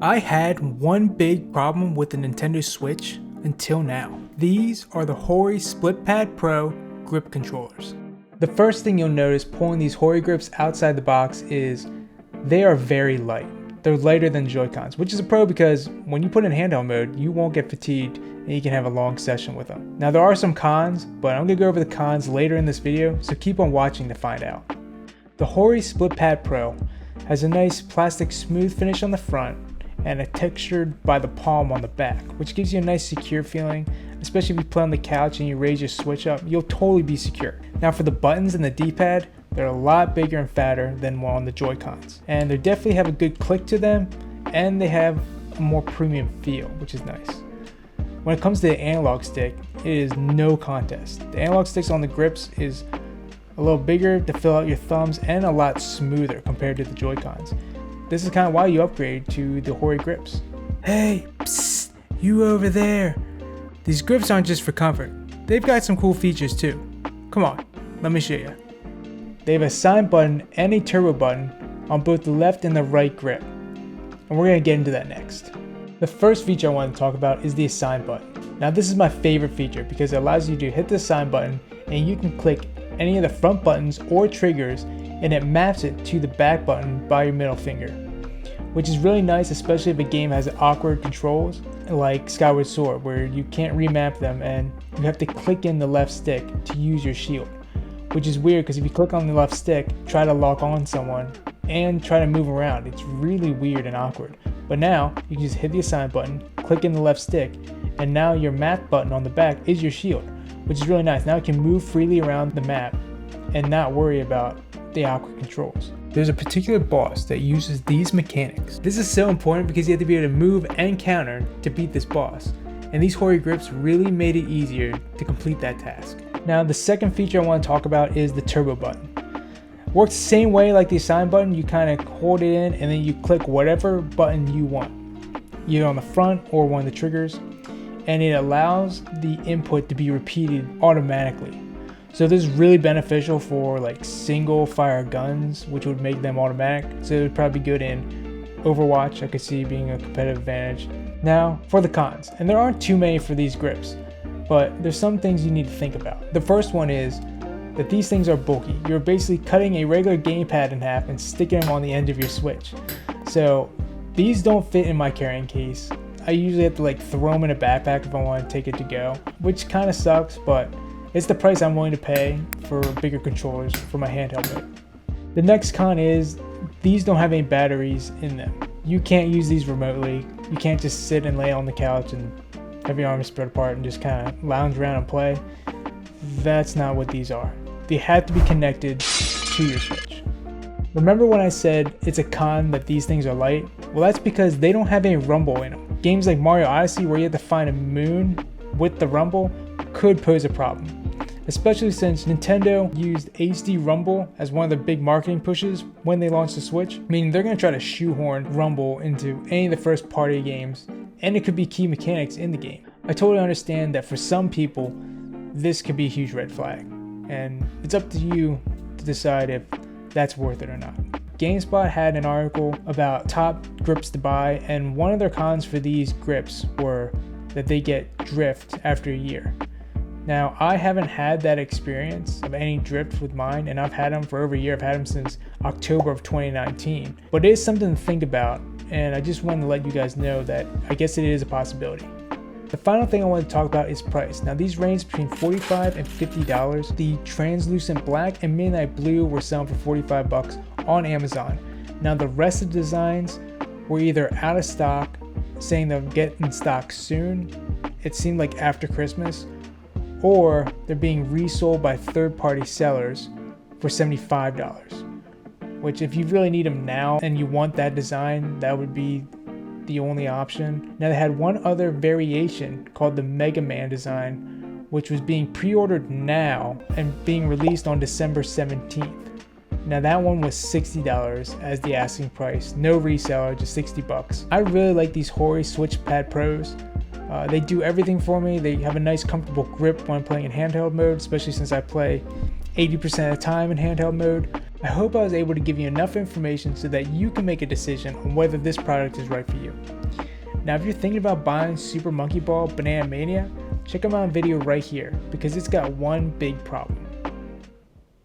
I had one big problem with the Nintendo Switch until now. These are the Hori Split Pad Pro grip controllers. The first thing you'll notice pulling these Hori grips outside the box is they are very light. They're lighter than Joy-Cons, which is a pro because when you put in handheld mode, you won't get fatigued and you can have a long session with them. Now there are some cons, but I'm gonna go over the cons later in this video, so keep on watching to find out. The Hori Split Pad Pro has a nice plastic smooth finish on the front and a textured by the palm on the back, which gives you a nice secure feeling. Especially if you play on the couch and you raise your Switch up, you'll totally be secure. Now for the buttons and the D-pad, they're a lot bigger and fatter than on the Joy-Cons, and they definitely have a good click to them, and they have a more premium feel, which is nice. When it comes to the analog stick, it is no contest. The analog sticks on the grips is a little bigger to fill out your thumbs and a lot smoother compared to the Joy-Cons. This is kind of why you upgrade to the Hori grips. Hey, psst, you over there. These grips aren't just for comfort. They've got some cool features too. Come on, let me show you. They have a sign button and a turbo button on both the left and the right grip. And we're gonna get into that next. The first feature I want to talk about is the assign button. Now this is my favorite feature because it allows you to hit the assign button and you can click any of the front buttons or triggers and it maps it to the back button by your middle finger, which is really nice, especially if a game has awkward controls like Skyward Sword, where you can't remap them and you have to click in the left stick to use your shield, which is weird because if you click on the left stick, try to lock on someone and try to move around, it's really weird and awkward. But now you can just hit the assign button, click in the left stick, and now your map button on the back is your shield, which is really nice. Now you can move freely around the map and not worry about the awkward controls. There's a particular boss that uses these mechanics. This is so important because you have to be able to move and counter to beat this boss, and these Hori grips really made it easier to complete that task. Now the second feature I want to talk about is the turbo button. Works the same way like the assign button. You kind of hold it in and then you click whatever button you want, either on the front or one of the triggers, and it allows the input to be repeated automatically. So this is really beneficial for like single fire guns, which would make them automatic. So it would probably be good in Overwatch. I could see being a competitive advantage. Now for the cons, and there aren't too many for these grips, but there's some things you need to think about. The first one is that these things are bulky. You're basically cutting a regular gamepad in half and sticking them on the end of your Switch. So these don't fit in my carrying case. I usually have to like throw them in a backpack if I want to take it to go, which kind of sucks, but it's the price I'm willing to pay for bigger controllers for my handheld mode. The next con is these don't have any batteries in them. You can't use these remotely. You can't just sit and lay on the couch and have your arms spread apart and just kind of lounge around and play. That's not what these are. They have to be connected to your Switch. Remember when I said it's a con that these things are light? Well, that's because they don't have any rumble in them. Games like Mario Odyssey, where you have to find a moon with the rumble, could pose a problem, especially since Nintendo used HD Rumble as one of their big marketing pushes when they launched the Switch, meaning they're going to try to shoehorn Rumble into any of the first party games, and it could be key mechanics in the game. I totally understand that for some people, this could be a huge red flag, and it's up to you to decide if that's worth it or not. GameSpot had an article about top grips to buy, and one of their cons for these grips were that they get drift after a year. Now, I haven't had that experience of any drift with mine, and I've had them for over a year. I've had them since October of 2019. But it is something to think about, and I just wanted to let you guys know that I guess it is a possibility. The final thing I want to talk about is price. Now, these range between $45 and $50. The translucent black and midnight blue were selling for $45 on Amazon. Now, the rest of the designs were either out of stock, saying they'll get in stock soon. It seemed like after Christmas, or they're being resold by third-party sellers for $75, which if you really need them now and you want that design, that would be the only option. Now they had one other variation called the Mega Man design, which was being pre-ordered now and being released on December 17th. Now that one was $60 as the asking price, no reseller, just $60. I really like these Hori Switch Pad Pros. They do everything for me. They have a nice comfortable grip when I'm playing in handheld mode, especially since I play 80% of the time in handheld mode. I hope I was able to give you enough information so that you can make a decision on whether this product is right for you. Now if you're thinking about buying Super Monkey Ball Banana Mania, check out my video right here because it's got one big problem.